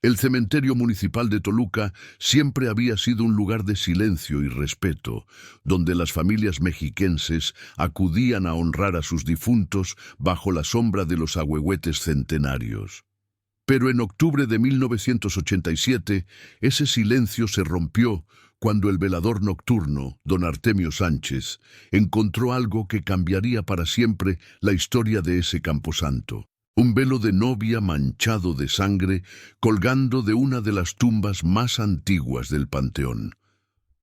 El cementerio municipal de Toluca siempre había sido un lugar de silencio y respeto, donde las familias mexiquenses acudían a honrar a sus difuntos bajo la sombra de los ahuehuetes centenarios. Pero en octubre de 1987, ese silencio se rompió cuando el velador nocturno, don Artemio Sánchez, encontró algo que cambiaría para siempre la historia de ese camposanto. Un velo de novia manchado de sangre colgando de una de las tumbas más antiguas del panteón.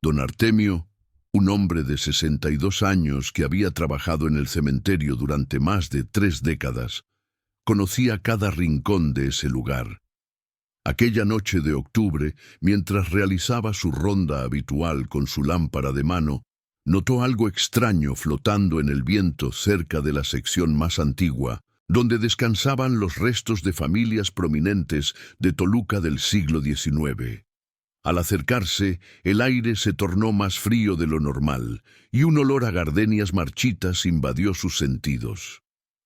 Don Artemio, un hombre de 62 años que había trabajado en el cementerio durante más de 3 décadas, conocía cada rincón de ese lugar. Aquella noche de octubre, mientras realizaba su ronda habitual con su lámpara de mano, notó algo extraño flotando en el viento cerca de la sección más antigua, donde descansaban los restos de familias prominentes de Toluca del siglo XIX. Al acercarse, el aire se tornó más frío de lo normal, y un olor a gardenias marchitas invadió sus sentidos.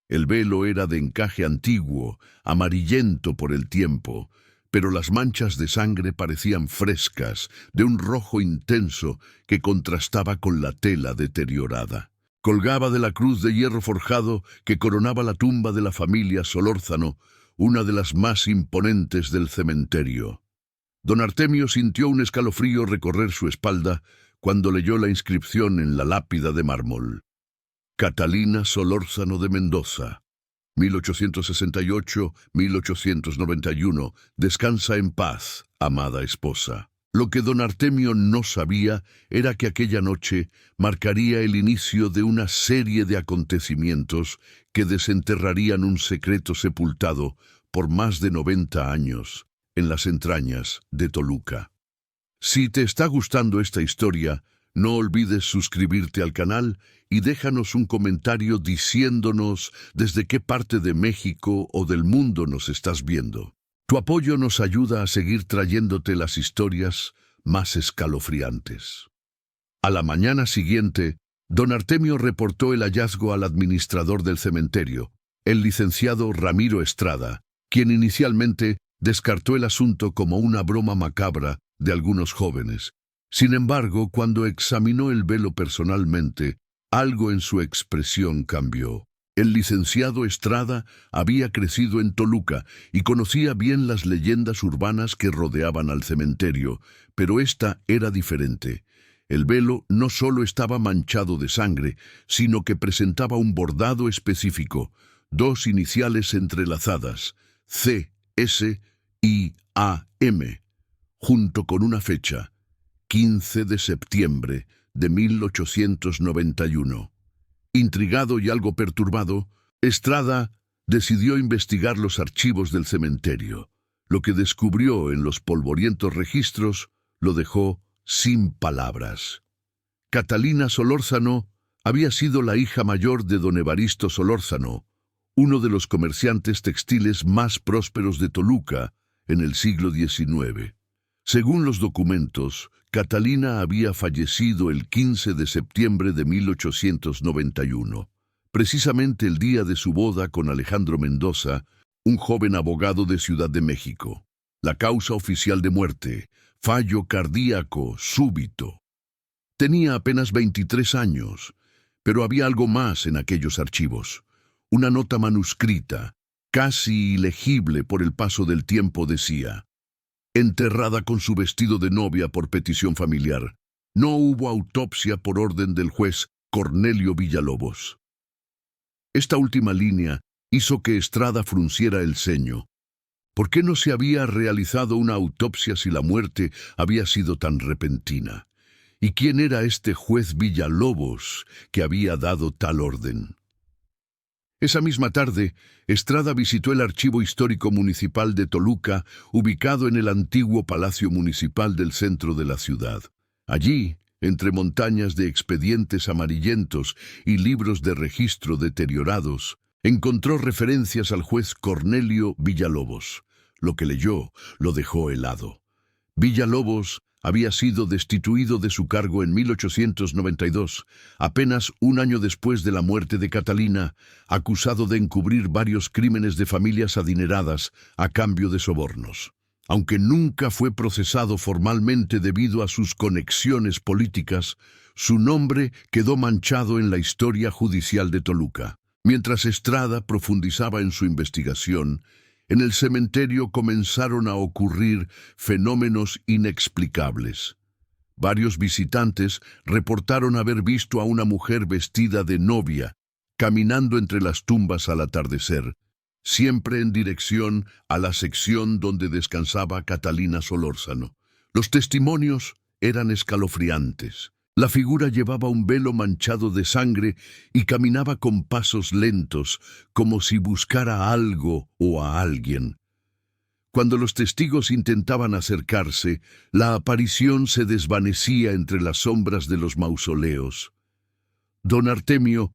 El velo era de encaje antiguo, amarillento por el tiempo, pero las manchas de sangre parecían frescas, de un rojo intenso que contrastaba con la tela deteriorada. Colgaba de la cruz de hierro forjado que coronaba la tumba de la familia Solórzano, una de las más imponentes del cementerio. Don Artemio sintió un escalofrío recorrer su espalda cuando leyó la inscripción en la lápida de mármol. Catalina Solórzano de Mendoza, 1868-1891, descansa en paz, amada esposa. Lo que don Artemio no sabía era que aquella noche marcaría el inicio de una serie de acontecimientos que desenterrarían un secreto sepultado por más de 90 años en las entrañas de Toluca. Si te está gustando esta historia, no olvides suscribirte al canal y déjanos un comentario diciéndonos desde qué parte de México o del mundo nos estás viendo. Tu apoyo nos ayuda a seguir trayéndote las historias más escalofriantes. A la mañana siguiente, don Artemio reportó el hallazgo al administrador del cementerio, el licenciado Ramiro Estrada, quien inicialmente descartó el asunto como una broma macabra de algunos jóvenes. Sin embargo, cuando examinó el velo personalmente, algo en su expresión cambió. El licenciado Estrada había crecido en Toluca y conocía bien las leyendas urbanas que rodeaban al cementerio, pero esta era diferente. El velo no solo estaba manchado de sangre, sino que presentaba un bordado específico, 2 iniciales entrelazadas, C-S-I-A-M, junto con una fecha, 15 de septiembre de 1891. Intrigado y algo perturbado, Estrada decidió investigar los archivos del cementerio. Lo que descubrió en los polvorientos registros lo dejó sin palabras. Catalina Solórzano había sido la hija mayor de don Evaristo Solórzano, uno de los comerciantes textiles más prósperos de Toluca en el siglo XIX. Según los documentos, Catalina había fallecido el 15 de septiembre de 1891, precisamente el día de su boda con Alejandro Mendoza, un joven abogado de Ciudad de México. La causa oficial de muerte, fallo cardíaco súbito. Tenía apenas 23 años, pero había algo más en aquellos archivos. Una nota manuscrita, casi ilegible por el paso del tiempo, decía: enterrada con su vestido de novia por petición familiar. No hubo autopsia por orden del juez Cornelio Villalobos. Esta última línea hizo que Estrada frunciera el ceño. ¿Por qué no se había realizado una autopsia si la muerte había sido tan repentina? ¿Y quién era este juez Villalobos que había dado tal orden? Esa misma tarde, Estrada visitó el Archivo Histórico Municipal de Toluca, ubicado en el antiguo Palacio Municipal del centro de la ciudad. Allí, entre montañas de expedientes amarillentos y libros de registro deteriorados, encontró referencias al juez Cornelio Villalobos. Lo que leyó lo dejó helado. Villalobos había sido destituido de su cargo en 1892, apenas un año después de la muerte de Catalina, acusado de encubrir varios crímenes de familias adineradas a cambio de sobornos. Aunque nunca fue procesado formalmente debido a sus conexiones políticas, su nombre quedó manchado en la historia judicial de Toluca. Mientras Estrada profundizaba en su investigación, en el cementerio comenzaron a ocurrir fenómenos inexplicables. Varios visitantes reportaron haber visto a una mujer vestida de novia, caminando entre las tumbas al atardecer, siempre en dirección a la sección donde descansaba Catalina Solórzano. Los testimonios eran escalofriantes. La figura llevaba un velo manchado de sangre y caminaba con pasos lentos, como si buscara algo o a alguien. Cuando los testigos intentaban acercarse, la aparición se desvanecía entre las sombras de los mausoleos. Don Artemio,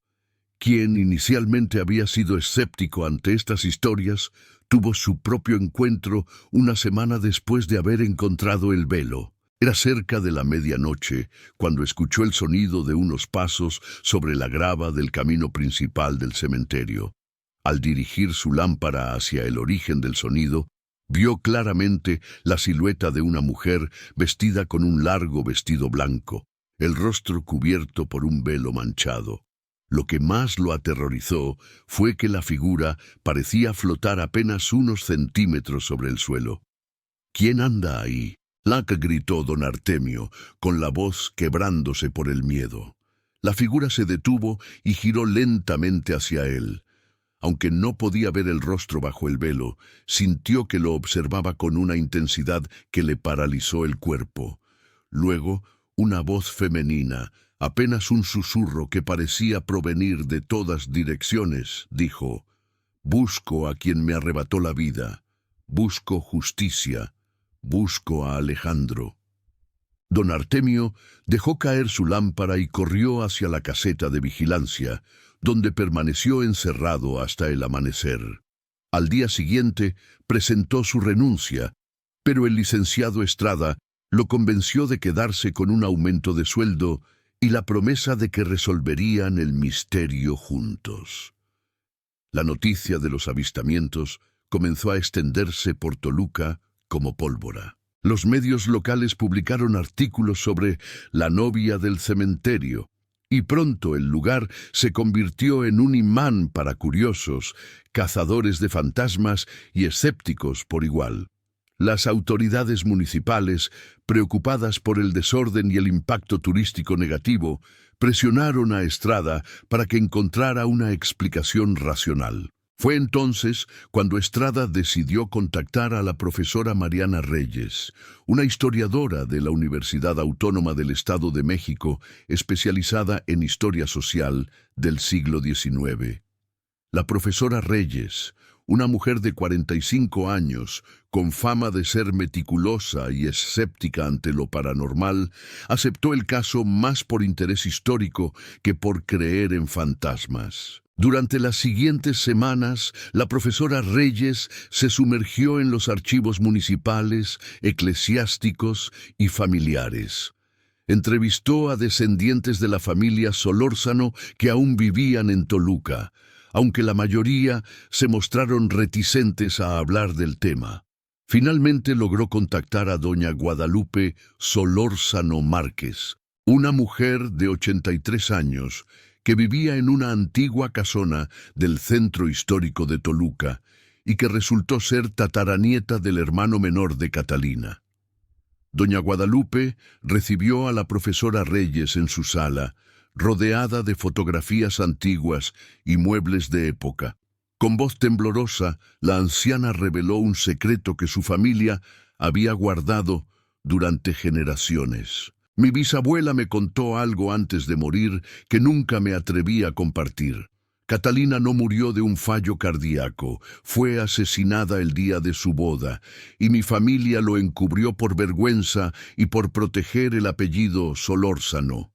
quien inicialmente había sido escéptico ante estas historias, tuvo su propio encuentro una semana después de haber encontrado el velo. Era cerca de la medianoche cuando escuchó el sonido de unos pasos sobre la grava del camino principal del cementerio. Al dirigir su lámpara hacia el origen del sonido, vio claramente la silueta de una mujer vestida con un largo vestido blanco, el rostro cubierto por un velo manchado. Lo que más lo aterrorizó fue que la figura parecía flotar apenas unos centímetros sobre el suelo. ¿Quién anda ahí?, gritó don Artemio, con la voz quebrándose por el miedo. La figura se detuvo y giró lentamente hacia él. Aunque no podía ver el rostro bajo el velo, sintió que lo observaba con una intensidad que le paralizó el cuerpo. Luego, una voz femenina, apenas un susurro que parecía provenir de todas direcciones, dijo: «Busco a quien me arrebató la vida. Busco justicia. Busco a Alejandro». Don Artemio dejó caer su lámpara y corrió hacia la caseta de vigilancia, donde permaneció encerrado hasta el amanecer. Al día siguiente presentó su renuncia, pero el licenciado Estrada lo convenció de quedarse con un aumento de sueldo y la promesa de que resolverían el misterio juntos. La noticia de los avistamientos comenzó a extenderse por Toluca como pólvora. Los medios locales publicaron artículos sobre la novia del cementerio, y pronto el lugar se convirtió en un imán para curiosos, cazadores de fantasmas y escépticos por igual. Las autoridades municipales, preocupadas por el desorden y el impacto turístico negativo, presionaron a Estrada para que encontrara una explicación racional. Fue entonces cuando Estrada decidió contactar a la profesora Mariana Reyes, una historiadora de la Universidad Autónoma del Estado de México, especializada en historia social del siglo XIX. La profesora Reyes, una mujer de 45 años, con fama de ser meticulosa y escéptica ante lo paranormal, aceptó el caso más por interés histórico que por creer en fantasmas. Durante las siguientes semanas, la profesora Reyes se sumergió en los archivos municipales, eclesiásticos y familiares. Entrevistó a descendientes de la familia Solórzano que aún vivían en Toluca, aunque la mayoría se mostraron reticentes a hablar del tema. Finalmente logró contactar a doña Guadalupe Solórzano Márquez, una mujer de 83 años, que vivía en una antigua casona del centro histórico de Toluca y que resultó ser tataranieta del hermano menor de Catalina. Doña Guadalupe recibió a la profesora Reyes en su sala, rodeada de fotografías antiguas y muebles de época. Con voz temblorosa, la anciana reveló un secreto que su familia había guardado durante generaciones. Mi bisabuela me contó algo antes de morir que nunca me atreví a compartir. Catalina no murió de un fallo cardíaco, fue asesinada el día de su boda, y mi familia lo encubrió por vergüenza y por proteger el apellido Solórzano.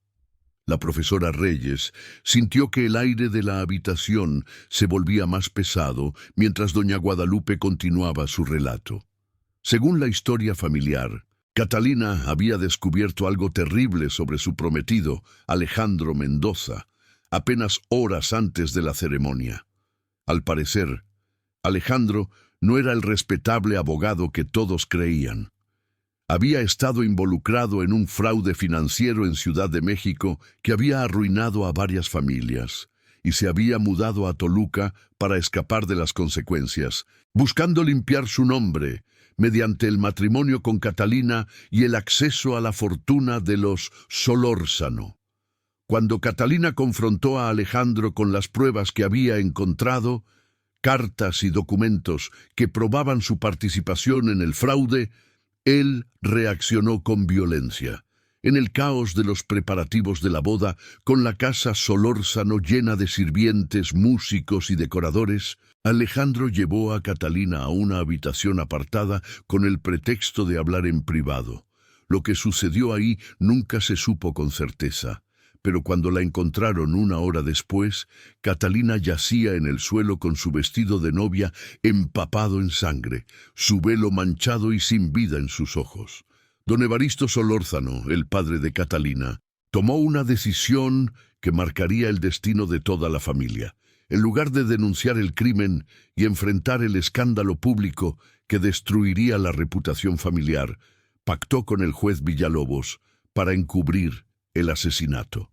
La profesora Reyes sintió que el aire de la habitación se volvía más pesado mientras doña Guadalupe continuaba su relato. Según la historia familiar, Catalina había descubierto algo terrible sobre su prometido, Alejandro Mendoza, apenas horas antes de la ceremonia. Al parecer, Alejandro no era el respetable abogado que todos creían. Había estado involucrado en un fraude financiero en Ciudad de México que había arruinado a varias familias, y se había mudado a Toluca para escapar de las consecuencias, buscando limpiar su nombre mediante el matrimonio con Catalina y el acceso a la fortuna de los Solórzano. Cuando Catalina confrontó a Alejandro con las pruebas que había encontrado, cartas y documentos que probaban su participación en el fraude, él reaccionó con violencia. En el caos de los preparativos de la boda, con la casa Solórzano llena de sirvientes, músicos y decoradores, Alejandro llevó a Catalina a una habitación apartada con el pretexto de hablar en privado. Lo que sucedió ahí nunca se supo con certeza, pero cuando la encontraron una hora después, Catalina yacía en el suelo con su vestido de novia empapado en sangre, su velo manchado y sin vida en sus ojos. Don Evaristo Solórzano, el padre de Catalina, tomó una decisión que marcaría el destino de toda la familia. En lugar de denunciar el crimen y enfrentar el escándalo público que destruiría la reputación familiar, pactó con el juez Villalobos para encubrir el asesinato.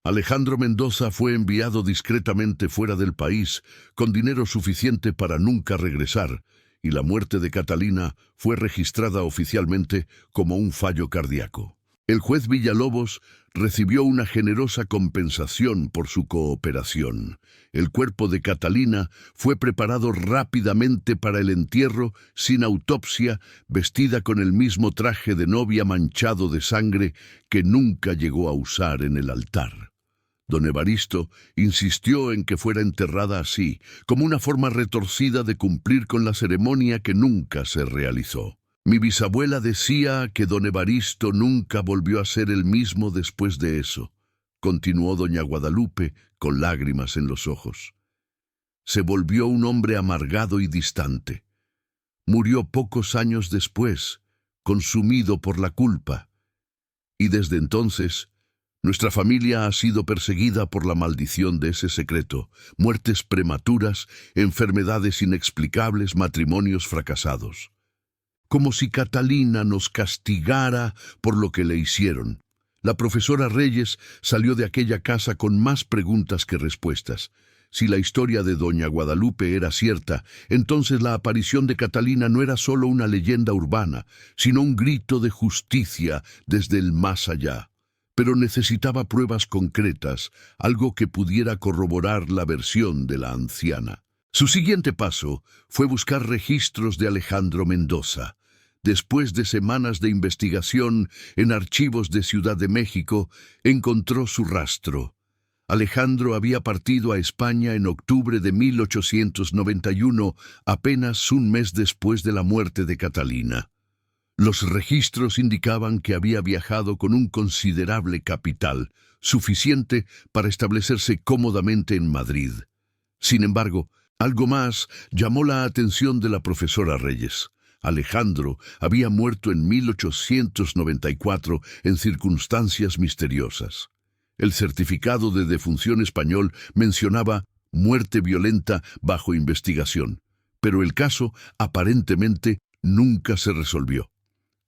Alejandro Mendoza fue enviado discretamente fuera del país, con dinero suficiente para nunca regresar, y la muerte de Catalina fue registrada oficialmente como un fallo cardíaco. El juez Villalobos recibió una generosa compensación por su cooperación. El cuerpo de Catalina fue preparado rápidamente para el entierro, sin autopsia, vestida con el mismo traje de novia manchado de sangre que nunca llegó a usar en el altar. Don Evaristo insistió en que fuera enterrada así, como una forma retorcida de cumplir con la ceremonia que nunca se realizó. Mi bisabuela decía que don Evaristo nunca volvió a ser el mismo después de eso, continuó doña Guadalupe con lágrimas en los ojos. Se volvió un hombre amargado y distante. Murió pocos años después, consumido por la culpa. Y desde entonces, nuestra familia ha sido perseguida por la maldición de ese secreto: muertes prematuras, enfermedades inexplicables, matrimonios fracasados. Como si Catalina nos castigara por lo que le hicieron. La profesora Reyes salió de aquella casa con más preguntas que respuestas. Si la historia de doña Guadalupe era cierta, entonces la aparición de Catalina no era solo una leyenda urbana, sino un grito de justicia desde el más allá. Pero necesitaba pruebas concretas, algo que pudiera corroborar la versión de la anciana. Su siguiente paso fue buscar registros de Alejandro Mendoza. Después de semanas de investigación en archivos de Ciudad de México, encontró su rastro. Alejandro había partido a España en octubre de 1891, apenas un mes después de la muerte de Catalina. Los registros indicaban que había viajado con un considerable capital, suficiente para establecerse cómodamente en Madrid. Sin embargo, algo más llamó la atención de la profesora Reyes. Alejandro había muerto en 1894 en circunstancias misteriosas. El certificado de defunción español mencionaba muerte violenta bajo investigación, pero el caso aparentemente nunca se resolvió.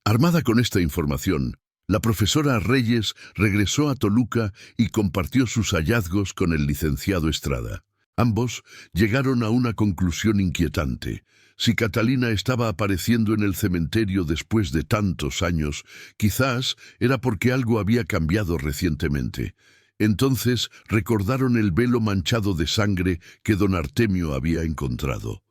Armada con esta información, la profesora Reyes regresó a Toluca y compartió sus hallazgos con el licenciado Estrada. Ambos llegaron a una conclusión inquietante. Si Catalina estaba apareciendo en el cementerio después de tantos años, quizás era porque algo había cambiado recientemente. Entonces recordaron el velo manchado de sangre que don Artemio había encontrado.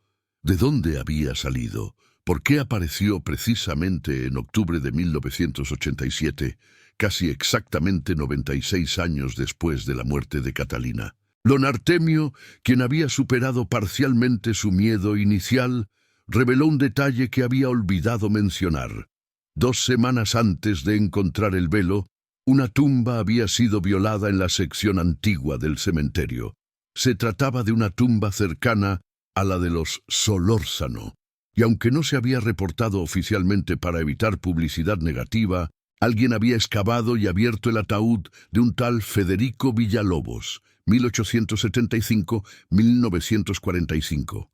¿De dónde había salido? ¿Por qué apareció precisamente en octubre de 1987, casi exactamente 96 años después de la muerte de Catalina? Don Artemio, quien había superado parcialmente su miedo inicial, reveló un detalle que había olvidado mencionar. 2 semanas antes de encontrar el velo, una tumba había sido violada en la sección antigua del cementerio. Se trataba de una tumba cercana a la de los Solórzano, y aunque no se había reportado oficialmente para evitar publicidad negativa, alguien había excavado y abierto el ataúd de un tal Federico Villalobos, 1875-1945.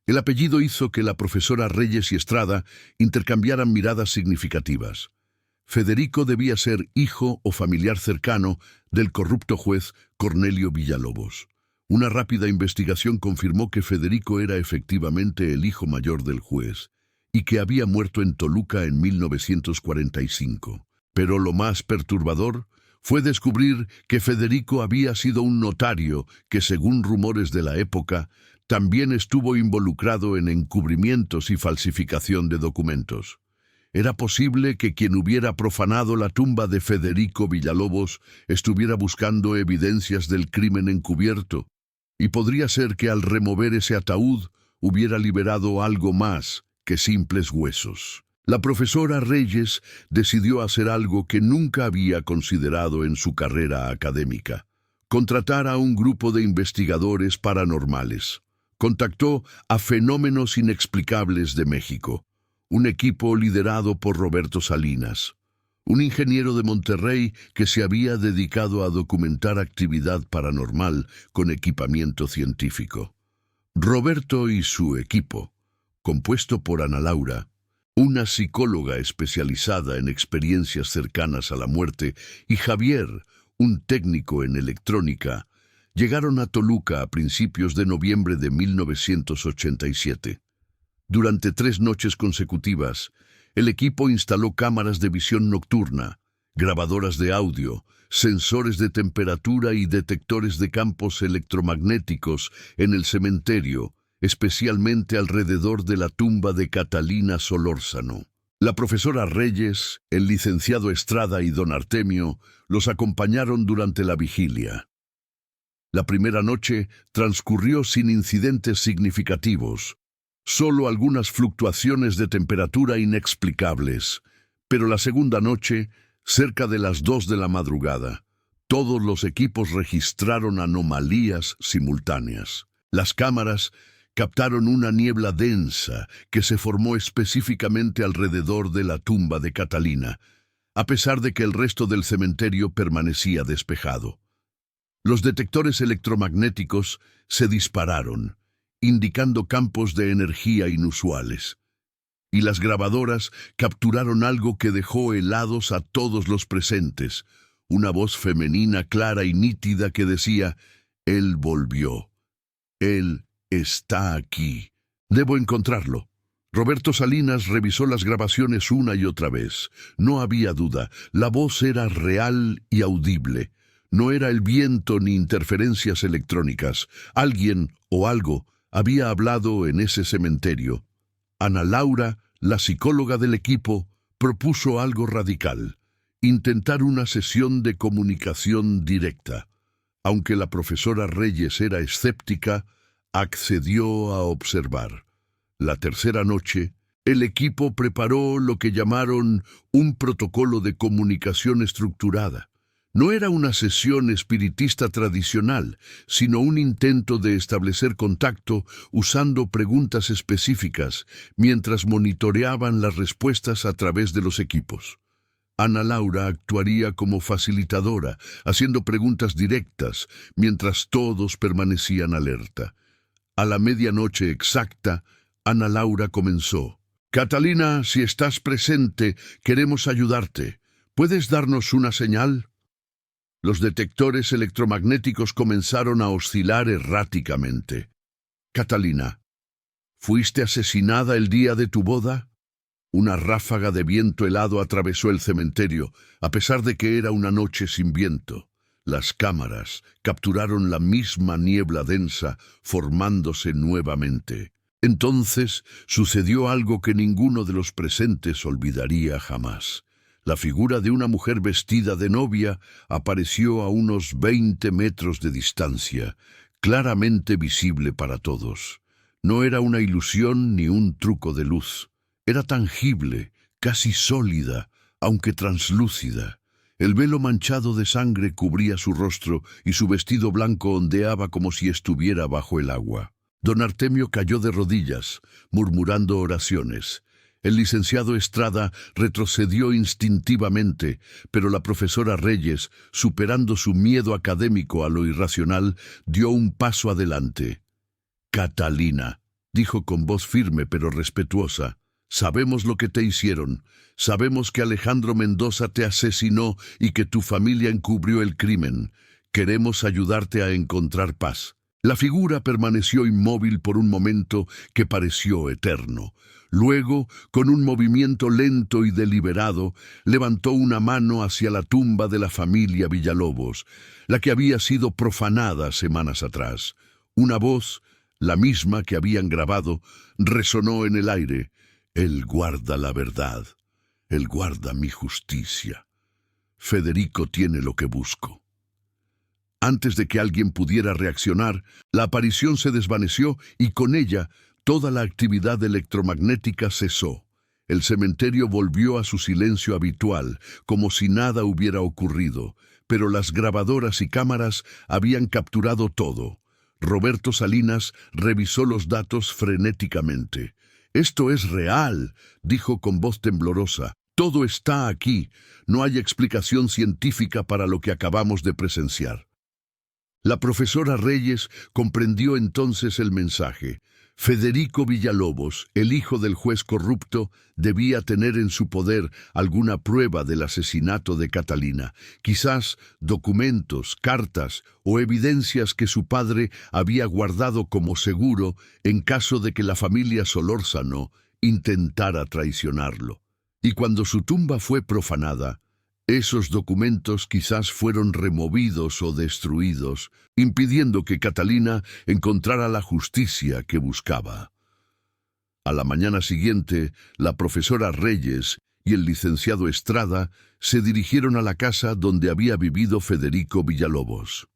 El apellido hizo que la profesora Reyes y Estrada intercambiaran miradas significativas. Federico debía ser hijo o familiar cercano del corrupto juez Cornelio Villalobos. Una rápida investigación confirmó que Federico era efectivamente el hijo mayor del juez y que había muerto en Toluca en 1945. Pero lo más perturbador fue descubrir que Federico había sido un notario que, según rumores de la época, también estuvo involucrado en encubrimientos y falsificación de documentos. Era posible que quien hubiera profanado la tumba de Federico Villalobos estuviera buscando evidencias del crimen encubierto, y podría ser que al remover ese ataúd hubiera liberado algo más que simples huesos. La profesora Reyes decidió hacer algo que nunca había considerado en su carrera académica: contratar a un grupo de investigadores paranormales. Contactó a Fenómenos Inexplicables de México, un equipo liderado por Roberto Salinas, un ingeniero de Monterrey que se había dedicado a documentar actividad paranormal con equipamiento científico. Roberto y su equipo, compuesto por Ana Laura, una psicóloga especializada en experiencias cercanas a la muerte, y Javier, un técnico en electrónica, llegaron a Toluca a principios de noviembre de 1987. Durante 3 noches consecutivas, el equipo instaló cámaras de visión nocturna, grabadoras de audio, sensores de temperatura y detectores de campos electromagnéticos en el cementerio, especialmente alrededor de la tumba de Catalina Solórzano. La profesora Reyes, el licenciado Estrada y don Artemio los acompañaron durante la vigilia. La primera noche transcurrió sin incidentes significativos, solo algunas fluctuaciones de temperatura inexplicables, pero la segunda noche, cerca de las 2 de la madrugada, todos los equipos registraron anomalías simultáneas. Las cámaras captaron una niebla densa que se formó específicamente alrededor de la tumba de Catalina, a pesar de que el resto del cementerio permanecía despejado. Los detectores electromagnéticos se dispararon, indicando campos de energía inusuales, y las grabadoras capturaron algo que dejó helados a todos los presentes: una voz femenina clara y nítida que decía: «Él volvió. Él está aquí. Debo encontrarlo». Roberto Salinas revisó las grabaciones una y otra vez. No había duda, la voz era real y audible. No era el viento ni interferencias electrónicas. Alguien o algo había hablado en ese cementerio. Ana Laura, la psicóloga del equipo, propuso algo radical: intentar una sesión de comunicación directa. Aunque la profesora Reyes era escéptica, accedió a observar. La tercera noche, el equipo preparó lo que llamaron un protocolo de comunicación estructurada. No era una sesión espiritista tradicional, sino un intento de establecer contacto usando preguntas específicas mientras monitoreaban las respuestas a través de los equipos. Ana Laura actuaría como facilitadora, haciendo preguntas directas mientras todos permanecían alerta. A la medianoche exacta, Ana Laura comenzó: «Catalina, si estás presente, queremos ayudarte. ¿Puedes darnos una señal?». Los detectores electromagnéticos comenzaron a oscilar erráticamente. «Catalina, ¿fuiste asesinada el día de tu boda?». Una ráfaga de viento helado atravesó el cementerio, a pesar de que era una noche sin viento. Las cámaras capturaron la misma niebla densa formándose nuevamente. Entonces sucedió algo que ninguno de los presentes olvidaría jamás. La figura de una mujer vestida de novia apareció a unos 20 metros de distancia, claramente visible para todos. No era una ilusión ni un truco de luz. Era tangible, casi sólida, aunque translúcida. El velo manchado de sangre cubría su rostro y su vestido blanco ondeaba como si estuviera bajo el agua. Don Artemio cayó de rodillas, murmurando oraciones. El licenciado Estrada retrocedió instintivamente, pero la profesora Reyes, superando su miedo académico a lo irracional, dio un paso adelante. «Catalina», dijo con voz firme pero respetuosa. Sabemos lo que te hicieron. Sabemos que Alejandro Mendoza te asesinó y que tu familia encubrió el crimen. Queremos ayudarte a encontrar paz. La figura permaneció inmóvil por un momento que pareció eterno. Luego, con un movimiento lento y deliberado, levantó una mano hacia la tumba de la familia Villalobos, la que había sido profanada semanas atrás. Una voz, la misma que habían grabado, resonó en el aire. Él guarda la verdad. Él guarda mi justicia. Federico tiene lo que busco. Antes de que alguien pudiera reaccionar, la aparición se desvaneció y con ella toda la actividad electromagnética cesó. El cementerio volvió a su silencio habitual, como si nada hubiera ocurrido, pero las grabadoras y cámaras habían capturado todo. Roberto Salinas revisó los datos frenéticamente. «Esto es real», dijo con voz temblorosa. «Todo está aquí. No hay explicación científica para lo que acabamos de presenciar». La profesora Reyes comprendió entonces el mensaje. Federico Villalobos, el hijo del juez corrupto, debía tener en su poder alguna prueba del asesinato de Catalina, quizás documentos, cartas o evidencias que su padre había guardado como seguro en caso de que la familia Solórzano intentara traicionarlo. Y cuando su tumba fue profanada, esos documentos quizás fueron removidos o destruidos, impidiendo que Catalina encontrara la justicia que buscaba. A la mañana siguiente, la profesora Reyes y el licenciado Estrada se dirigieron a la casa donde había vivido Federico Villalobos.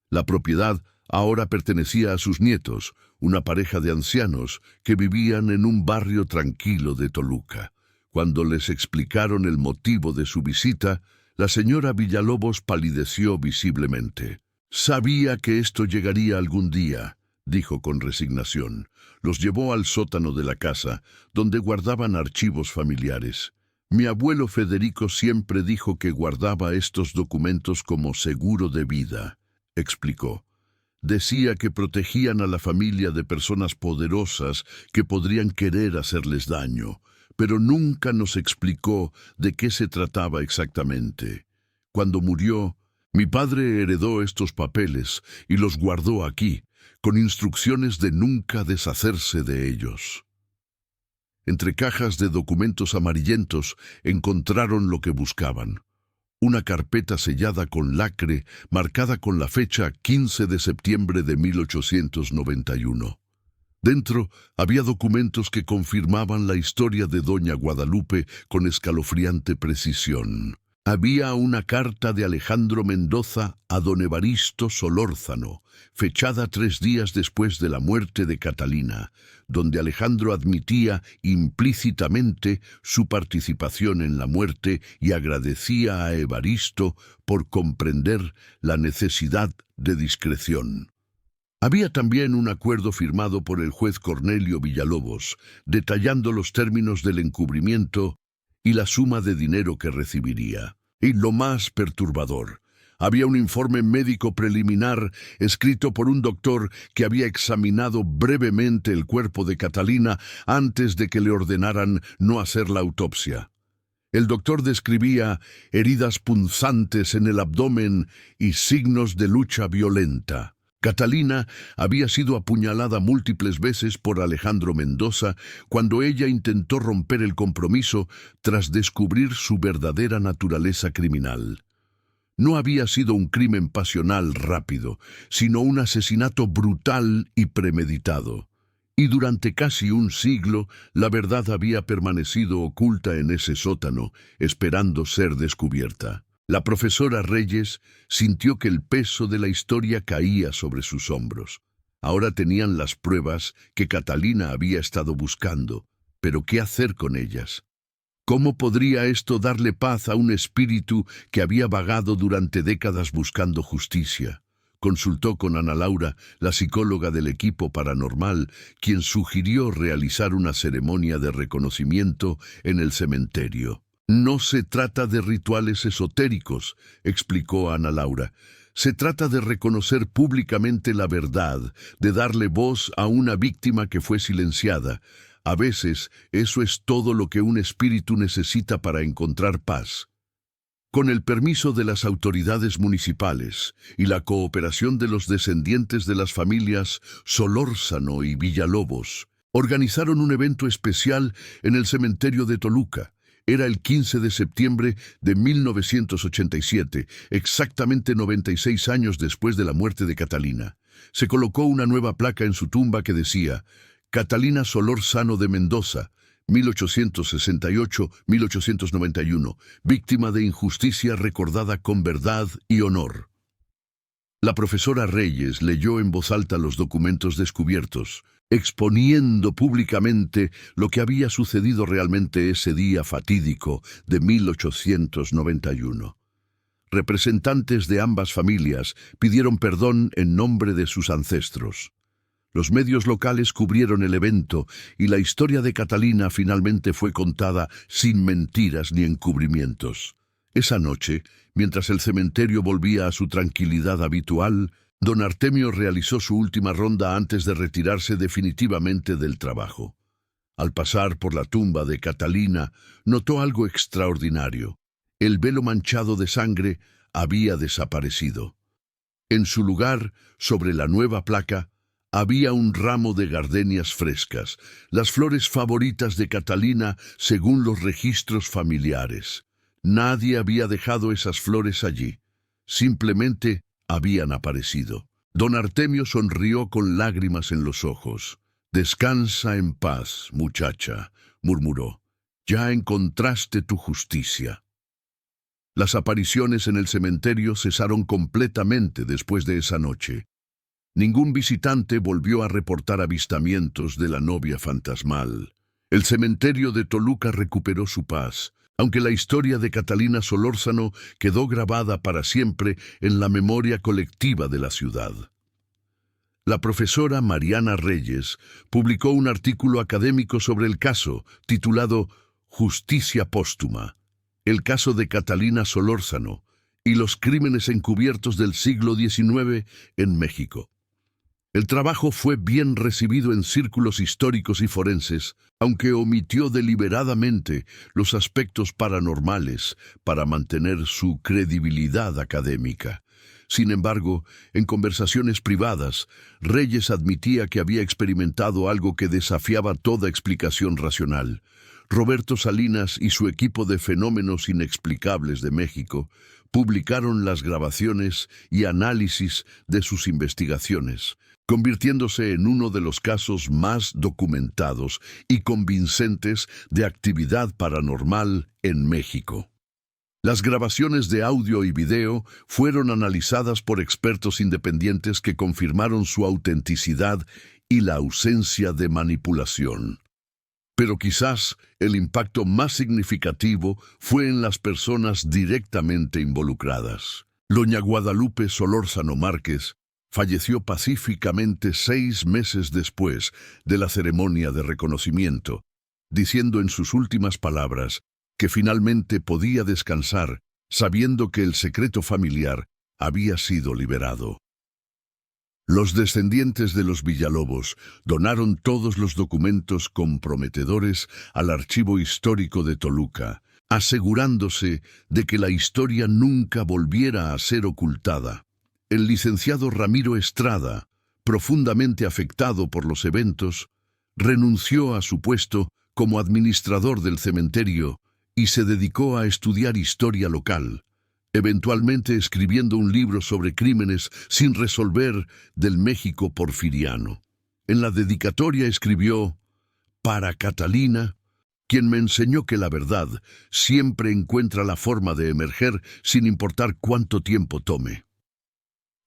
La propiedad ahora pertenecía a sus nietos, una pareja de ancianos que vivían en un barrio tranquilo de Toluca. Cuando les explicaron el motivo de su visita, la señora Villalobos palideció visiblemente. «Sabía que esto llegaría algún día», dijo con resignación. Los llevó al sótano de la casa, donde guardaban archivos familiares. «Mi abuelo Federico siempre dijo que guardaba estos documentos como seguro de vida», explicó. «Decía que protegían a la familia de personas poderosas que podrían querer hacerles daño, pero nunca nos explicó de qué se trataba exactamente. Cuando murió, mi padre heredó estos papeles y los guardó aquí, con instrucciones de nunca deshacerse de ellos». Entre cajas de documentos amarillentos encontraron lo que buscaban. Una carpeta sellada con lacre, marcada con la fecha 15 de septiembre de 1891. Dentro había documentos que confirmaban la historia de doña Guadalupe con escalofriante precisión. Había una carta de Alejandro Mendoza a don Evaristo Solórzano, fechada 3 días después de la muerte de Catalina, donde Alejandro admitía implícitamente su participación en la muerte y agradecía a Evaristo por comprender la necesidad de discreción. Había también un acuerdo firmado por el juez Cornelio Villalobos, detallando los términos del encubrimiento y la suma de dinero que recibiría. Y lo más perturbador, había un informe médico preliminar escrito por un doctor que había examinado brevemente el cuerpo de Catalina antes de que le ordenaran no hacer la autopsia. El doctor describía heridas punzantes en el abdomen y signos de lucha violenta. Catalina había sido apuñalada múltiples veces por Alejandro Mendoza cuando ella intentó romper el compromiso tras descubrir su verdadera naturaleza criminal. No había sido un crimen pasional rápido, sino un asesinato brutal y premeditado. Y durante casi un siglo, la verdad había permanecido oculta en ese sótano, esperando ser descubierta. La profesora Reyes sintió que el peso de la historia caía sobre sus hombros. Ahora tenían las pruebas que Catalina había estado buscando, pero ¿qué hacer con ellas? ¿Cómo podría esto darle paz a un espíritu que había vagado durante décadas buscando justicia? Consultó con Ana Laura, la psicóloga del equipo paranormal, quien sugirió realizar una ceremonia de reconocimiento en el cementerio. «No se trata de rituales esotéricos», explicó Ana Laura. Se trata de reconocer públicamente la verdad, de darle voz a una víctima que fue silenciada. A veces, eso es todo lo que un espíritu necesita para encontrar paz. Con el permiso de las autoridades municipales y la cooperación de los descendientes de las familias Solórzano y Villalobos, organizaron un evento especial en el cementerio de Toluca. Era el 15 de septiembre de 1987, exactamente 96 años después de la muerte de Catalina. Se colocó una nueva placa en su tumba que decía: Catalina Solórzano de Mendoza, 1868-1891, víctima de injusticia recordada con verdad y honor. La profesora Reyes leyó en voz alta los documentos descubiertos, exponiendo públicamente lo que había sucedido realmente ese día fatídico de 1891. Representantes de ambas familias pidieron perdón en nombre de sus ancestros. Los medios locales cubrieron el evento y la historia de Catalina finalmente fue contada sin mentiras ni encubrimientos. Esa noche, mientras el cementerio volvía a su tranquilidad habitual, don Artemio realizó su última ronda antes de retirarse definitivamente del trabajo. Al pasar por la tumba de Catalina, notó algo extraordinario. El velo manchado de sangre había desaparecido. En su lugar, sobre la nueva placa, había un ramo de gardenias frescas, las flores favoritas de Catalina según los registros familiares. Nadie había dejado esas flores allí. Simplemente habían aparecido. Don Artemio sonrió con lágrimas en los ojos. «Descansa en paz, muchacha», murmuró. «Ya encontraste tu justicia». Las apariciones en el cementerio cesaron completamente después de esa noche. Ningún visitante volvió a reportar avistamientos de la novia fantasmal. El cementerio de Toluca recuperó su paz, aunque la historia de Catalina Solórzano quedó grabada para siempre en la memoria colectiva de la ciudad. La profesora Mariana Reyes publicó un artículo académico sobre el caso, titulado Justicia póstuma, el caso de Catalina Solórzano y los crímenes encubiertos del siglo XIX en México. El trabajo fue bien recibido en círculos históricos y forenses, aunque omitió deliberadamente los aspectos paranormales para mantener su credibilidad académica. Sin embargo, en conversaciones privadas, Reyes admitía que había experimentado algo que desafiaba toda explicación racional. Roberto Salinas y su equipo de fenómenos inexplicables de México publicaron las grabaciones y análisis de sus investigaciones, convirtiéndose en uno de los casos más documentados y convincentes de actividad paranormal en México. Las grabaciones de audio y video fueron analizadas por expertos independientes que confirmaron su autenticidad y la ausencia de manipulación. Pero quizás el impacto más significativo fue en las personas directamente involucradas. Doña Guadalupe Solórzano Márquez falleció pacíficamente 6 meses después de la ceremonia de reconocimiento, diciendo en sus últimas palabras que finalmente podía descansar sabiendo que el secreto familiar había sido liberado. Los descendientes de los Villalobos donaron todos los documentos comprometedores al Archivo Histórico de Toluca, asegurándose de que la historia nunca volviera a ser ocultada. El licenciado Ramiro Estrada, profundamente afectado por los eventos, renunció a su puesto como administrador del cementerio y se dedicó a estudiar historia local, eventualmente escribiendo un libro sobre crímenes sin resolver del México porfiriano. En la dedicatoria escribió: «Para Catalina, quien me enseñó que la verdad siempre encuentra la forma de emerger sin importar cuánto tiempo tome».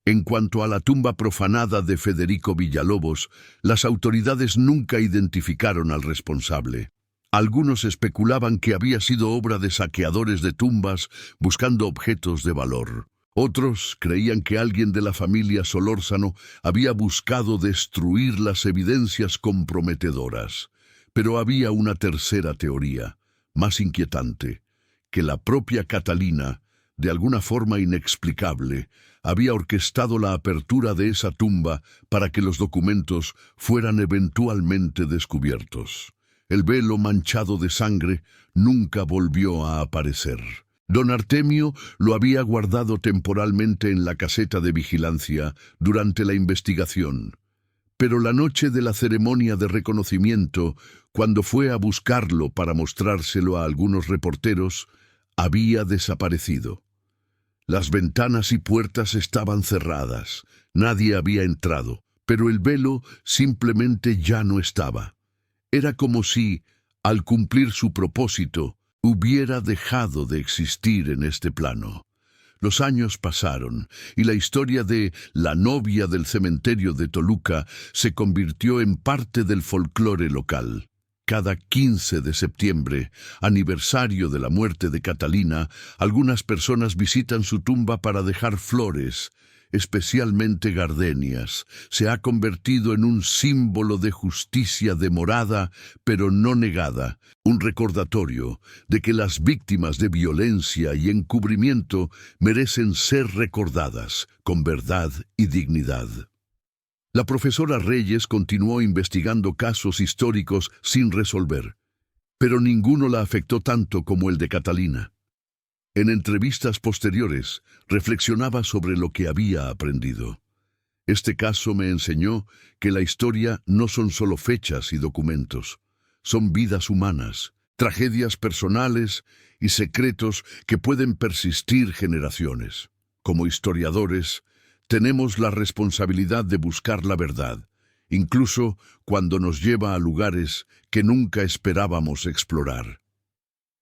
En cuanto a la tumba profanada de Federico Villalobos, las autoridades nunca identificaron al responsable. Algunos especulaban que había sido obra de saqueadores de tumbas buscando objetos de valor. Otros creían que alguien de la familia Solórzano había buscado destruir las evidencias comprometedoras. Pero había una tercera teoría, más inquietante, que la propia Catalina de alguna forma inexplicable, había orquestado la apertura de esa tumba para que los documentos fueran eventualmente descubiertos. El velo manchado de sangre nunca volvió a aparecer. Don Artemio lo había guardado temporalmente en la caseta de vigilancia durante la investigación. Pero la noche de la ceremonia de reconocimiento, cuando fue a buscarlo para mostrárselo a algunos reporteros, había desaparecido. Las ventanas y puertas estaban cerradas, nadie había entrado, pero el velo simplemente ya no estaba. Era como si, al cumplir su propósito, hubiera dejado de existir en este plano. Los años pasaron y la historia de la novia del cementerio de Toluca se convirtió en parte del folclore local. Cada 15 de septiembre, aniversario de la muerte de Catalina, algunas personas visitan su tumba para dejar flores, especialmente gardenias. Se ha convertido en un símbolo de justicia demorada, pero no negada, un recordatorio de que las víctimas de violencia y encubrimiento merecen ser recordadas con verdad y dignidad. La profesora Reyes continuó investigando casos históricos sin resolver, pero ninguno la afectó tanto como el de Catalina. En entrevistas posteriores, reflexionaba sobre lo que había aprendido. Este caso me enseñó que la historia no son solo fechas y documentos, son vidas humanas, tragedias personales y secretos que pueden persistir generaciones. Como historiadores, tenemos la responsabilidad de buscar la verdad, incluso cuando nos lleva a lugares que nunca esperábamos explorar.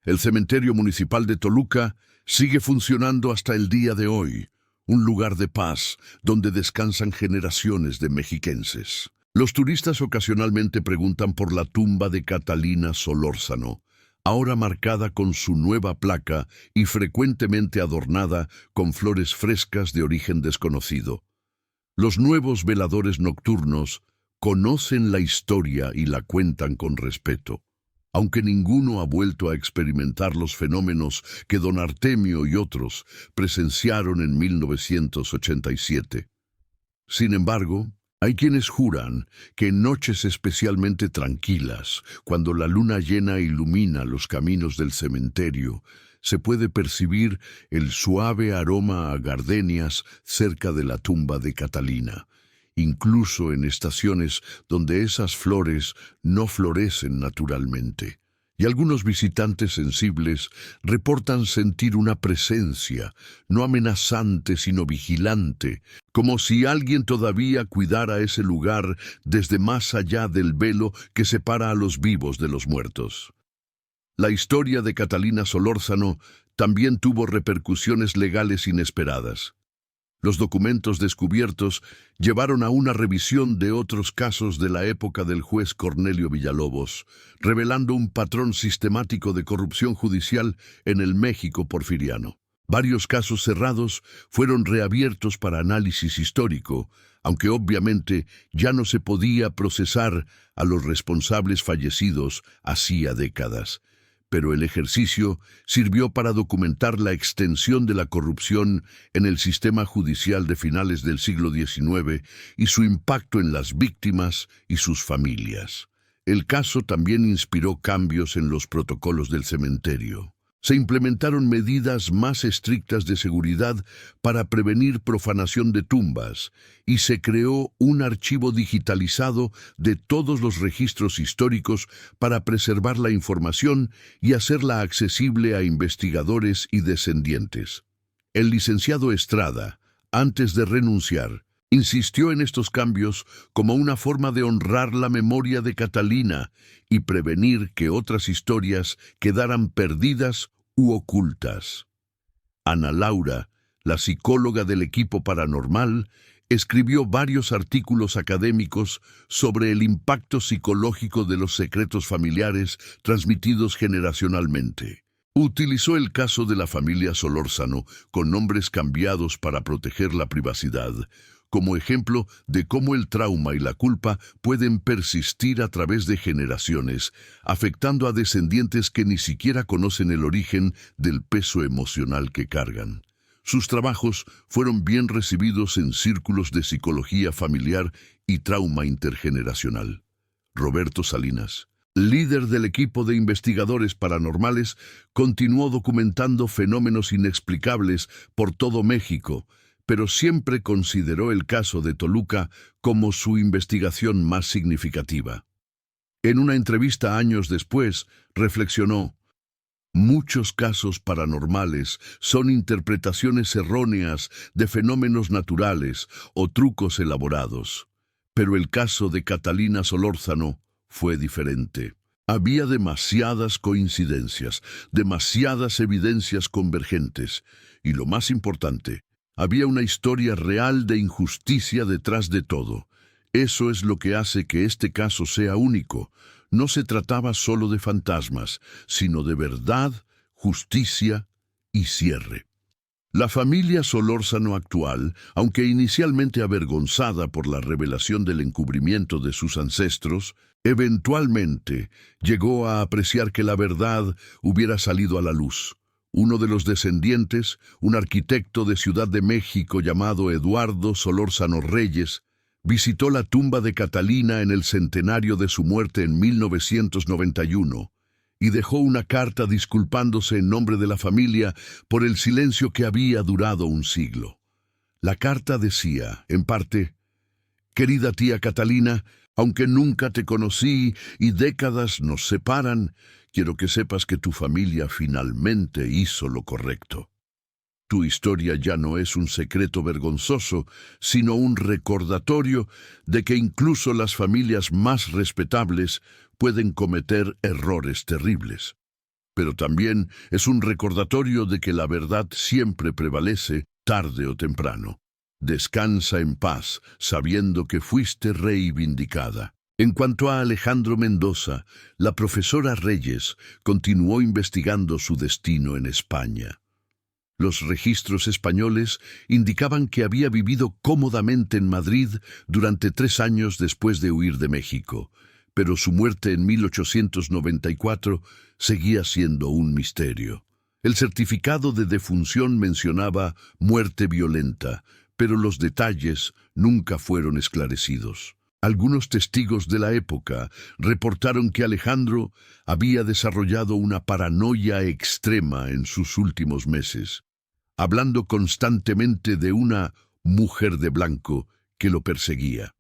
El cementerio municipal de Toluca sigue funcionando hasta el día de hoy, un lugar de paz donde descansan generaciones de mexiquenses. Los turistas ocasionalmente preguntan por la tumba de Catalina Solórzano, ahora marcada con su nueva placa y frecuentemente adornada con flores frescas de origen desconocido. Los nuevos veladores nocturnos conocen la historia y la cuentan con respeto, aunque ninguno ha vuelto a experimentar los fenómenos que don Artemio y otros presenciaron en 1987. Sin embargo, hay quienes juran que en noches especialmente tranquilas, cuando la luna llena ilumina los caminos del cementerio, se puede percibir el suave aroma a gardenias cerca de la tumba de Catalina, incluso en estaciones donde esas flores no florecen naturalmente. Y algunos visitantes sensibles reportan sentir una presencia, no amenazante sino vigilante, como si alguien todavía cuidara ese lugar desde más allá del velo que separa a los vivos de los muertos. La historia de Catalina Solórzano también tuvo repercusiones legales inesperadas. Los documentos descubiertos llevaron a una revisión de otros casos de la época del juez Cornelio Villalobos, revelando un patrón sistemático de corrupción judicial en el México porfiriano. Varios casos cerrados fueron reabiertos para análisis histórico, aunque obviamente ya no se podía procesar a los responsables fallecidos hacía décadas. Pero el ejercicio sirvió para documentar la extensión de la corrupción en el sistema judicial de finales del siglo XIX y su impacto en las víctimas y sus familias. El caso también inspiró cambios en los protocolos del cementerio. Se implementaron medidas más estrictas de seguridad para prevenir profanación de tumbas y se creó un archivo digitalizado de todos los registros históricos para preservar la información y hacerla accesible a investigadores y descendientes. El licenciado Estrada, antes de renunciar, insistió en estos cambios como una forma de honrar la memoria de Catalina y prevenir que otras historias quedaran perdidas u ocultas. Ana Laura, la psicóloga del equipo paranormal, escribió varios artículos académicos sobre el impacto psicológico de los secretos familiares transmitidos generacionalmente. Utilizó el caso de la familia Solórzano con nombres cambiados para proteger la privacidad, como ejemplo de cómo el trauma y la culpa pueden persistir a través de generaciones, afectando a descendientes que ni siquiera conocen el origen del peso emocional que cargan. Sus trabajos fueron bien recibidos en círculos de psicología familiar y trauma intergeneracional. Roberto Salinas, líder del equipo de investigadores paranormales, continuó documentando fenómenos inexplicables por todo México, pero siempre consideró el caso de Toluca como su investigación más significativa. En una entrevista años después, reflexionó: muchos casos paranormales son interpretaciones erróneas de fenómenos naturales o trucos elaborados. Pero el caso de Catalina Solórzano fue diferente. Había demasiadas coincidencias, demasiadas evidencias convergentes, y lo más importante, había una historia real de injusticia detrás de todo. Eso es lo que hace que este caso sea único. No se trataba solo de fantasmas, sino de verdad, justicia y cierre. La familia Solórzano actual, aunque inicialmente avergonzada por la revelación del encubrimiento de sus ancestros, eventualmente llegó a apreciar que la verdad hubiera salido a la luz. Uno de los descendientes, un arquitecto de Ciudad de México llamado Eduardo Solórzano Reyes, visitó la tumba de Catalina en el centenario de su muerte en 1991 y dejó una carta disculpándose en nombre de la familia por el silencio que había durado un siglo. La carta decía, en parte: querida tía Catalina, aunque nunca te conocí y décadas nos separan, quiero que sepas que tu familia finalmente hizo lo correcto. Tu historia ya no es un secreto vergonzoso, sino un recordatorio de que incluso las familias más respetables pueden cometer errores terribles. Pero también es un recordatorio de que la verdad siempre prevalece, tarde o temprano. Descansa en paz, sabiendo que fuiste reivindicada. En cuanto a Alejandro Mendoza, la profesora Reyes continuó investigando su destino en España. Los registros españoles indicaban que había vivido cómodamente en Madrid durante 3 años después de huir de México, pero su muerte en 1894 seguía siendo un misterio. El certificado de defunción mencionaba muerte violenta, pero los detalles nunca fueron esclarecidos. Algunos testigos de la época reportaron que Alejandro había desarrollado una paranoia extrema en sus últimos meses, hablando constantemente de una mujer de blanco que lo perseguía.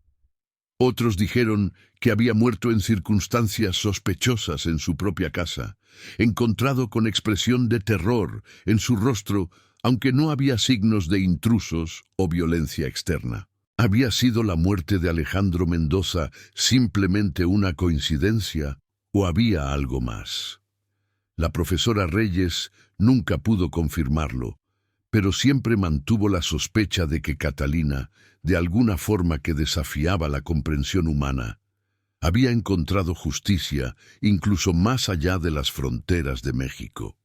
Otros dijeron que había muerto en circunstancias sospechosas en su propia casa, encontrado con expresión de terror en su rostro, aunque no había signos de intrusos o violencia externa. ¿Había sido la muerte de Alejandro Mendoza simplemente una coincidencia o había algo más? La profesora Reyes nunca pudo confirmarlo, pero siempre mantuvo la sospecha de que Catalina, de alguna forma que desafiaba la comprensión humana, había encontrado justicia incluso más allá de las fronteras de México.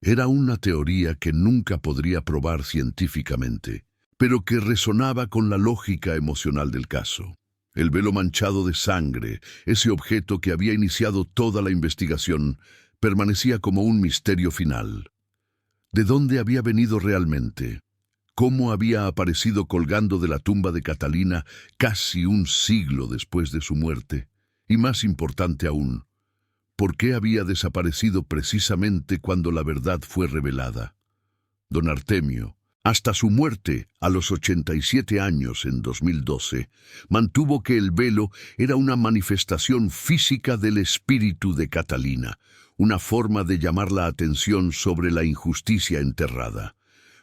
Era una teoría que nunca podría probar científicamente, pero que resonaba con la lógica emocional del caso. El velo manchado de sangre, ese objeto que había iniciado toda la investigación, permanecía como un misterio final. ¿De dónde había venido realmente? ¿Cómo había aparecido colgando de la tumba de Catalina casi un siglo después de su muerte? Y más importante aún, ¿por qué había desaparecido precisamente cuando la verdad fue revelada? Don Artemio, hasta su muerte, a los 87 años en 2012, mantuvo que el velo era una manifestación física del espíritu de Catalina, una forma de llamar la atención sobre la injusticia enterrada.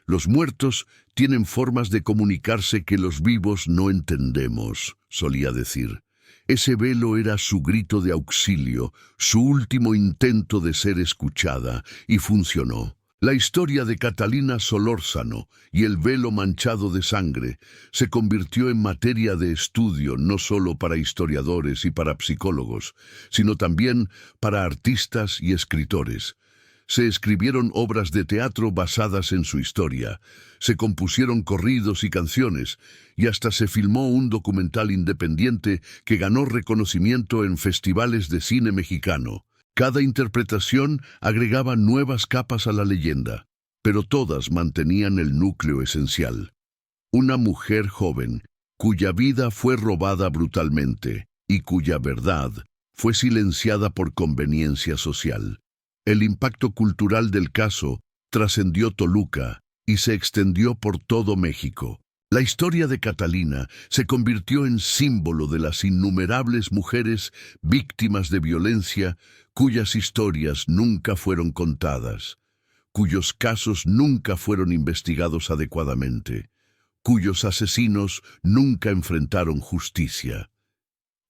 Los muertos tienen formas de comunicarse que los vivos no entendemos, solía decir. Ese velo era su grito de auxilio, su último intento de ser escuchada, y funcionó. La historia de Catalina Solórzano y el velo manchado de sangre se convirtió en materia de estudio no solo para historiadores y para psicólogos, sino también para artistas y escritores. Se escribieron obras de teatro basadas en su historia, se compusieron corridos y canciones, y hasta se filmó un documental independiente que ganó reconocimiento en festivales de cine mexicano. Cada interpretación agregaba nuevas capas a la leyenda. pero todas mantenían el núcleo esencial. Una mujer joven, cuya vida fue robada brutalmente y cuya verdad fue silenciada por conveniencia social. El impacto cultural del caso trascendió Toluca y se extendió por todo México. La historia de Catalina se convirtió en símbolo de las innumerables mujeres víctimas de violencia cuyas historias nunca fueron contadas, cuyos casos nunca fueron investigados adecuadamente, cuyos asesinos nunca enfrentaron justicia.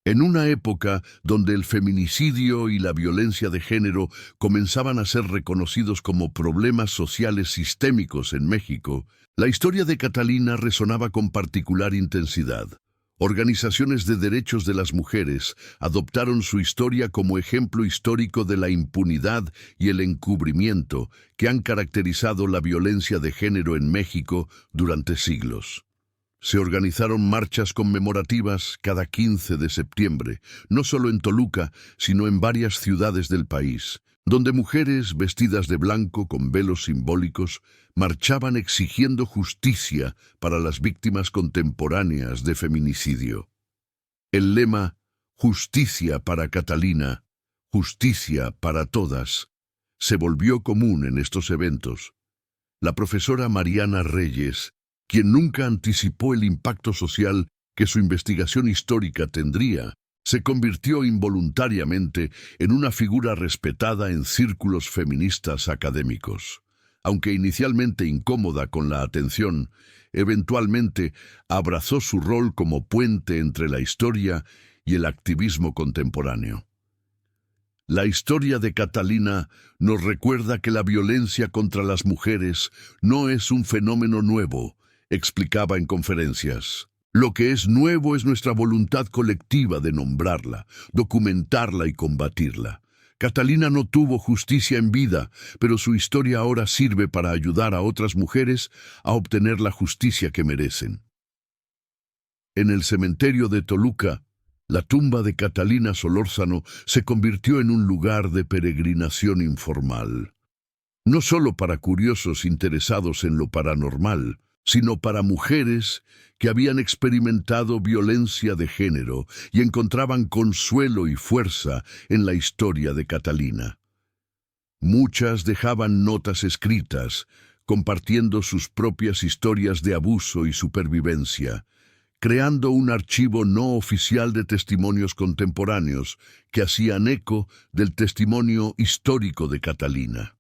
En una época donde el feminicidio y la violencia de género comenzaban a ser reconocidos como problemas sociales sistémicos en México, la historia de Catalina resonaba con particular intensidad. Organizaciones de derechos de las mujeres adoptaron su historia como ejemplo histórico de la impunidad y el encubrimiento que han caracterizado la violencia de género en México durante siglos. Se organizaron marchas conmemorativas cada 15 de septiembre, no solo en Toluca, sino en varias ciudades del país, donde mujeres vestidas de blanco con velos simbólicos marchaban exigiendo justicia para las víctimas contemporáneas de feminicidio. El lema «Justicia para Catalina, justicia para todas» se volvió común en estos eventos. La profesora Mariana Reyes, quien nunca anticipó el impacto social que su investigación histórica tendría, se convirtió involuntariamente en una figura respetada en círculos feministas académicos. Aunque inicialmente incómoda con la atención, eventualmente abrazó su rol como puente entre la historia y el activismo contemporáneo. La historia de Catalina nos recuerda que la violencia contra las mujeres no es un fenómeno nuevo, explicaba en conferencias. Lo que es nuevo es nuestra voluntad colectiva de nombrarla, documentarla y combatirla. Catalina no tuvo justicia en vida, pero su historia ahora sirve para ayudar a otras mujeres a obtener la justicia que merecen. En el cementerio de Toluca, la tumba de Catalina Solórzano se convirtió en un lugar de peregrinación informal. No solo para curiosos interesados en lo paranormal, sino para mujeres que habían experimentado violencia de género y encontraban consuelo y fuerza en la historia de Catalina. Muchas dejaban notas escritas, compartiendo sus propias historias de abuso y supervivencia, creando un archivo no oficial de testimonios contemporáneos que hacían eco del testimonio histórico de Catalina.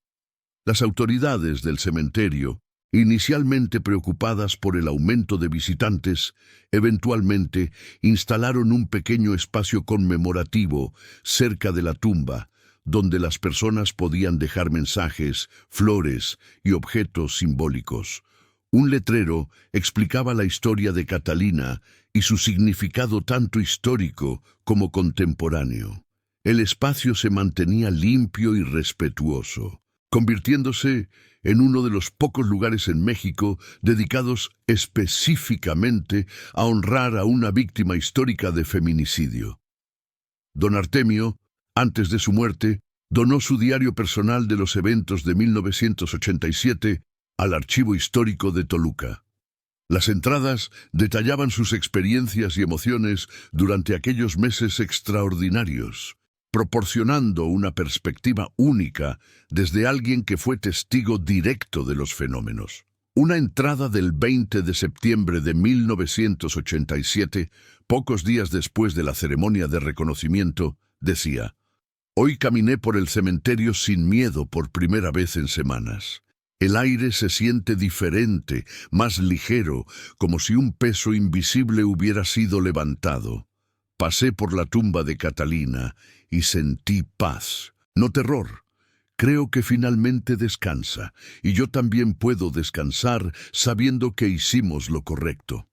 Las autoridades del cementerio, inicialmente preocupadas por el aumento de visitantes, eventualmente instalaron un pequeño espacio conmemorativo cerca de la tumba, donde las personas podían dejar mensajes, flores y objetos simbólicos. Un letrero explicaba la historia de Catalina y su significado tanto histórico como contemporáneo. El espacio se mantenía limpio y respetuoso, convirtiéndose en uno de los pocos lugares en México dedicados específicamente a honrar a una víctima histórica de feminicidio. Don Artemio, antes de su muerte, donó su diario personal de los eventos de 1987 al Archivo Histórico de Toluca. Las entradas detallaban sus experiencias y emociones durante aquellos meses extraordinarios, proporcionando una perspectiva única desde alguien que fue testigo directo de los fenómenos. Una entrada del 20 de septiembre de 1987, pocos días después de la ceremonia de reconocimiento, decía: «Hoy caminé por el cementerio sin miedo por primera vez en semanas. El aire se siente diferente, más ligero, como si un peso invisible hubiera sido levantado. Pasé por la tumba de Catalina y sentí paz, no terror. Creo que finalmente descansa, y yo también puedo descansar sabiendo que hicimos lo correcto.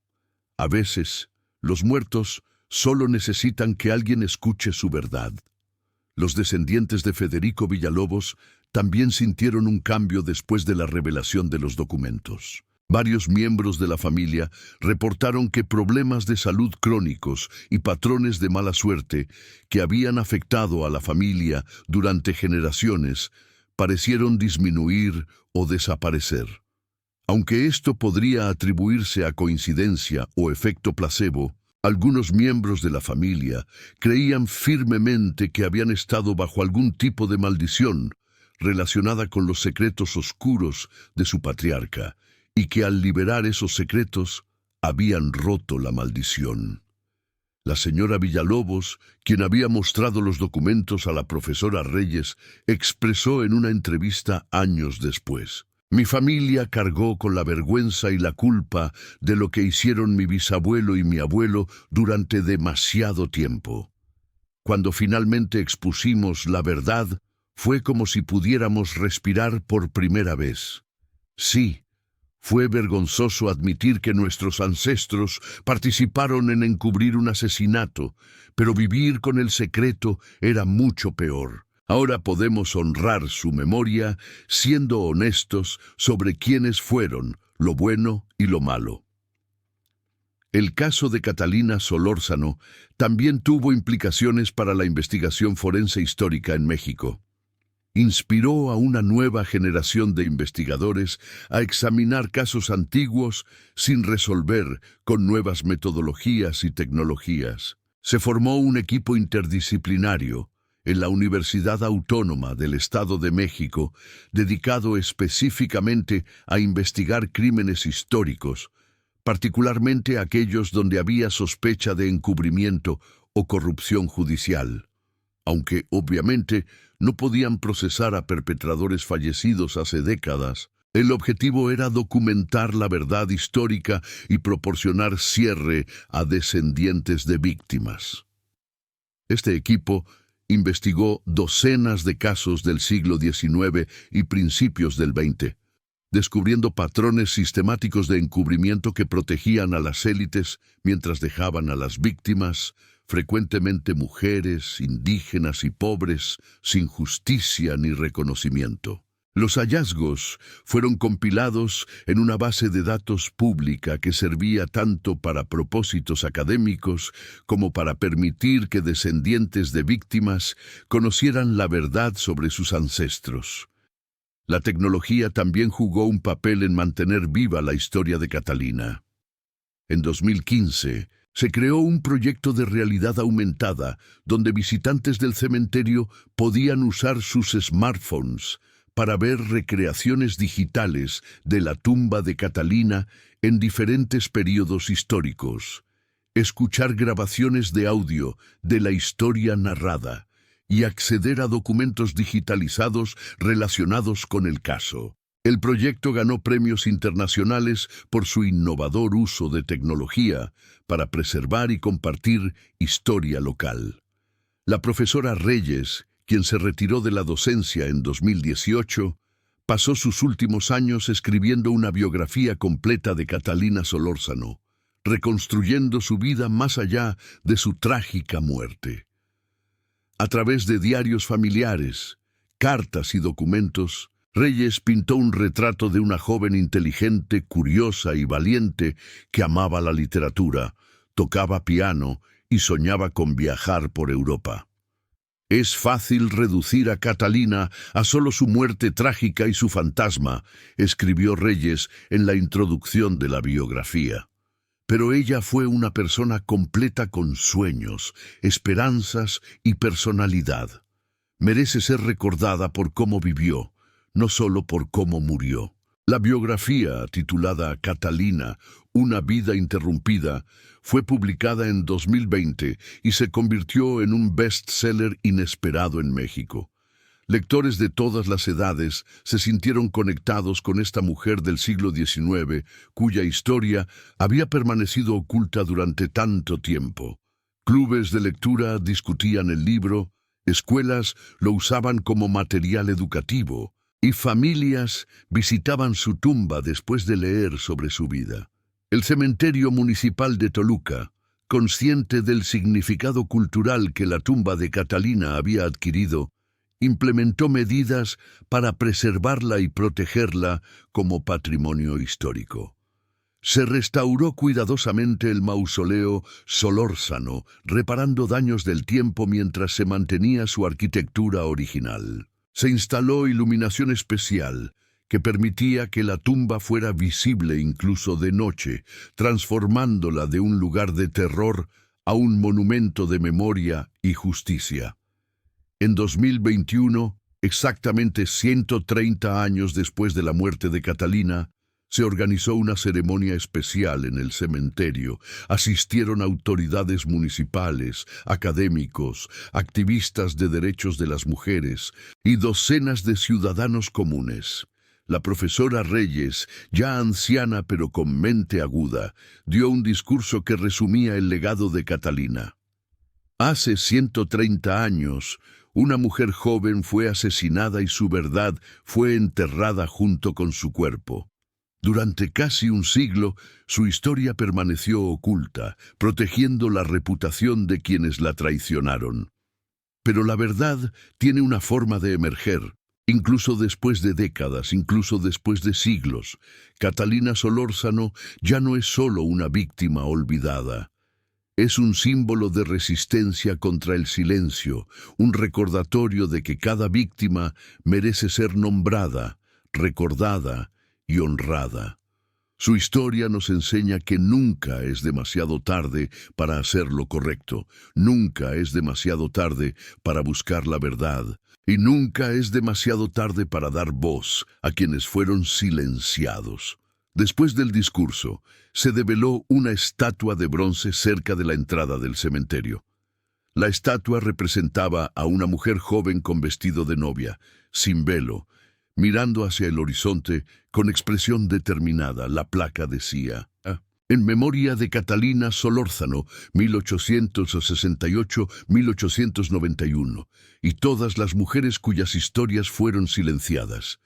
A veces, los muertos solo necesitan que alguien escuche su verdad». Los descendientes de Federico Villalobos también sintieron un cambio después de la revelación de los documentos. Varios miembros de la familia reportaron que problemas de salud crónicos y patrones de mala suerte que habían afectado a la familia durante generaciones parecieron disminuir o desaparecer. Aunque esto podría atribuirse a coincidencia o efecto placebo, algunos miembros de la familia creían firmemente que habían estado bajo algún tipo de maldición relacionada con los secretos oscuros de su patriarca, y que al liberar esos secretos habían roto la maldición. La señora Villalobos, quien había mostrado los documentos a la profesora Reyes, expresó en una entrevista años después: «Mi familia cargó con la vergüenza y la culpa de lo que hicieron mi bisabuelo y mi abuelo durante demasiado tiempo. Cuando finalmente expusimos la verdad, fue como si pudiéramos respirar por primera vez. Sí, fue vergonzoso admitir que nuestros ancestros participaron en encubrir un asesinato, pero vivir con el secreto era mucho peor. Ahora podemos honrar su memoria siendo honestos sobre quiénes fueron, lo bueno y lo malo». El caso de Catalina Solórzano también tuvo implicaciones para la investigación forense histórica en México. Inspiró a una nueva generación de investigadores a examinar casos antiguos sin resolver con nuevas metodologías y tecnologías. Se formó un equipo interdisciplinario en la Universidad Autónoma del Estado de México, dedicado específicamente a investigar crímenes históricos, particularmente aquellos donde había sospecha de encubrimiento o corrupción judicial. Aunque, obviamente, no podían procesar a perpetradores fallecidos hace décadas, el objetivo era documentar la verdad histórica y proporcionar cierre a descendientes de víctimas. Este equipo investigó docenas de casos del siglo XIX y principios del XX, descubriendo patrones sistemáticos de encubrimiento que protegían a las élites mientras dejaban a las víctimas, frecuentemente mujeres, indígenas y pobres, sin justicia ni reconocimiento. Los hallazgos fueron compilados en una base de datos pública que servía tanto para propósitos académicos como para permitir que descendientes de víctimas conocieran la verdad sobre sus ancestros. La tecnología también jugó un papel en mantener viva la historia de Catalina. En 2015, se creó un proyecto de realidad aumentada donde visitantes del cementerio podían usar sus smartphones para ver recreaciones digitales de la tumba de Catalina en diferentes períodos históricos, escuchar grabaciones de audio de la historia narrada y acceder a documentos digitalizados relacionados con el caso. El proyecto ganó premios internacionales por su innovador uso de tecnología para preservar y compartir historia local. La profesora Reyes, quien se retiró de la docencia en 2018, pasó sus últimos años escribiendo una biografía completa de Catalina Solórzano, reconstruyendo su vida más allá de su trágica muerte. A través de diarios familiares, cartas y documentos, Reyes pintó un retrato de una joven inteligente, curiosa y valiente que amaba la literatura, tocaba piano y soñaba con viajar por Europa. Es fácil reducir a Catalina a solo su muerte trágica y su fantasma, escribió Reyes en la introducción de la biografía. Pero ella fue una persona completa con sueños, esperanzas y personalidad. Merece ser recordada por cómo vivió, no solo por cómo murió. La biografía, titulada Catalina, una vida interrumpida, fue publicada en 2020 y se convirtió en un bestseller inesperado en México. Lectores de todas las edades se sintieron conectados con esta mujer del siglo XIX, cuya historia había permanecido oculta durante tanto tiempo. Clubes de lectura discutían el libro, escuelas lo usaban como material educativo, y familias visitaban su tumba después de leer sobre su vida. El cementerio municipal de Toluca, consciente del significado cultural que la tumba de Catalina había adquirido, implementó medidas para preservarla y protegerla como patrimonio histórico. Se restauró cuidadosamente el mausoleo Solórzano, reparando daños del tiempo mientras se mantenía su arquitectura original. Se instaló iluminación especial que permitía que la tumba fuera visible incluso de noche, transformándola de un lugar de terror a un monumento de memoria y justicia. En 2021, exactamente 130 años después de la muerte de Catalina, se organizó una ceremonia especial en el cementerio. Asistieron autoridades municipales, académicos, activistas de derechos de las mujeres y docenas de ciudadanos comunes. La profesora Reyes, ya anciana pero con mente aguda, dio un discurso que resumía el legado de Catalina. Hace 130 años, una mujer joven fue asesinada y su verdad fue enterrada junto con su cuerpo. Durante casi un siglo, su historia permaneció oculta, protegiendo la reputación de quienes la traicionaron. Pero la verdad tiene una forma de emerger, incluso después de décadas, incluso después de siglos. Catalina Solórzano ya no es solo una víctima olvidada. Es un símbolo de resistencia contra el silencio, un recordatorio de que cada víctima merece ser nombrada, recordada y honrada. Su historia nos enseña que nunca es demasiado tarde para hacer lo correcto, nunca es demasiado tarde para buscar la verdad, y nunca es demasiado tarde para dar voz a quienes fueron silenciados. Después del discurso, se develó una estatua de bronce cerca de la entrada del cementerio. La estatua representaba a una mujer joven con vestido de novia, sin velo, mirando hacia el horizonte con expresión determinada. La placa decía: en memoria de Catalina Solórzano, 1868-1891, y todas las mujeres cuyas historias fueron silenciadas,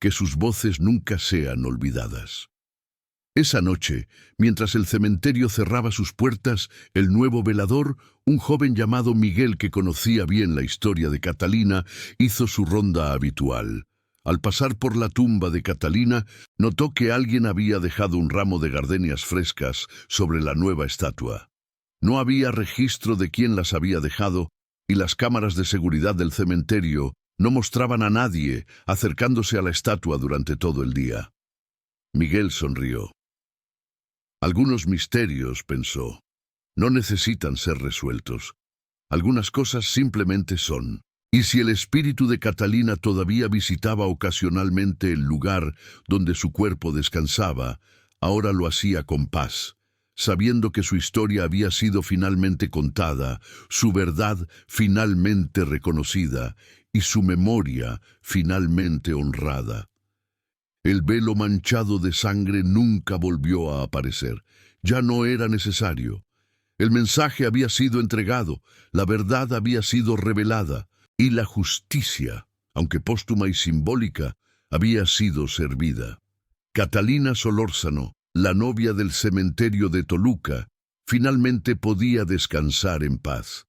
que sus voces nunca sean olvidadas. Esa noche, mientras el cementerio cerraba sus puertas, el nuevo velador, un joven llamado Miguel que conocía bien la historia de Catalina, hizo su ronda habitual. Al pasar por la tumba de Catalina, notó que alguien había dejado un ramo de gardenias frescas sobre la nueva estatua. No había registro de quién las había dejado, y las cámaras de seguridad del cementerio no mostraban a nadie acercándose a la estatua durante todo el día. Miguel sonrió. Algunos misterios, pensó, no necesitan ser resueltos. Algunas cosas simplemente son. Y si el espíritu de Catalina todavía visitaba ocasionalmente el lugar donde su cuerpo descansaba, ahora lo hacía con paz, sabiendo que su historia había sido finalmente contada, su verdad finalmente reconocida y su memoria finalmente honrada. El velo manchado de sangre nunca volvió a aparecer. Ya no era necesario. El mensaje había sido entregado, la verdad había sido revelada, y la justicia, aunque póstuma y simbólica, había sido servida. Catalina Solórzano, la novia del cementerio de Toluca, finalmente podía descansar en paz.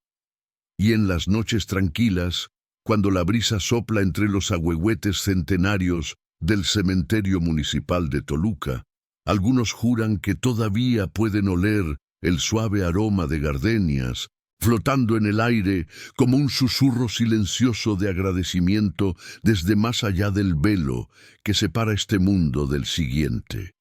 Y en las noches tranquilas, cuando la brisa sopla entre los ahuehuetes centenarios del cementerio municipal de Toluca, algunos juran que todavía pueden oler el suave aroma de gardenias, flotando en el aire como un susurro silencioso de agradecimiento desde más allá del velo que separa este mundo del siguiente.